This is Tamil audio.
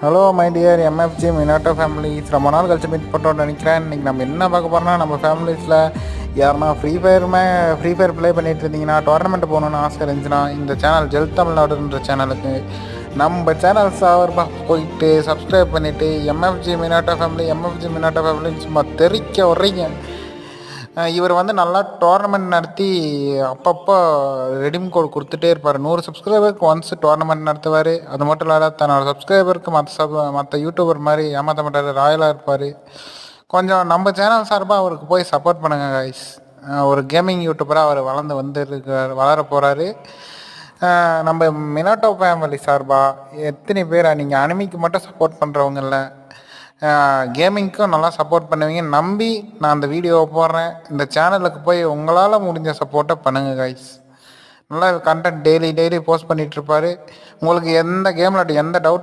Hello my dear MFG Minato families. ரொம்ப நாள் கழிச்சு மீட் பண்ணுறோன்னு நினைக்கிறேன். இன்றைக்கி நம்ம என்ன பார்க்க போகிறோம்னா, நம்ம ஃபேமிலிஸில் யாருன்னா ஃப்ரீ ஃபயர் ப்ளே பண்ணிட்டு இருந்தீங்கன்னா, டோர்னமெண்ட் போகணுன்னு ஆசை இருந்துச்சுன்னா, இந்த சேனல் ஜெல் தமிழ்நாடுன்ற சேனலுக்கு நம்ம சேனல் சார்பாக போயிட்டு சப்ஸ்கிரைப் பண்ணிவிட்டு எம்எஃப்ஜி மினாட்டோ ஃபேமிலின்னு சும்மா தெரிக்க வர்றீங்க. இவர் வந்து நல்லா டோர்னமெண்ட் நடத்தி அப்பப்போ ரெடீம் கோட் கொடுத்துட்டே இருப்பார். 100 சப்ஸ்கிரைபருக்கு ஒன்ஸ் டோர்னமெண்ட் நடத்துவார். அது மட்டும் இல்லாத தன்னோட சப்ஸ்கிரைபருக்கு மற்ற யூடியூபர் மாதிரி ஏமாற்ற மாட்டார், ராயலாக இருப்பார். கொஞ்சம் நம்ம சேனல் சார்பாக அவருக்கு போய் சப்போர்ட் பண்ணுங்கள் கைஸ். ஒரு கேமிங் யூடியூபராக அவர் வளர போகிறாரு. நம்ம மினாட்டோ ஃபேமிலி சார்பாக எத்தனை பேர் நீங்கள் அனிமிக்கு மட்டும் சப்போர்ட் பண்ணுறவங்கள கேமிங்க்கும் நல்லா சப்போர்ட் பண்ணுவீங்க நம்பி நான் அந்த வீடியோவை போடுறேன். இந்த சேனலுக்கு போய் உங்களால் முடிஞ்ச சப்போர்ட்டை பண்ணுங்கள் கைஸ். நல்லா கண்டென்ட் டெய்லி போஸ்ட் பண்ணிகிட்ருப்பார். உங்களுக்கு எந்த கேமில் எந்த டவுட்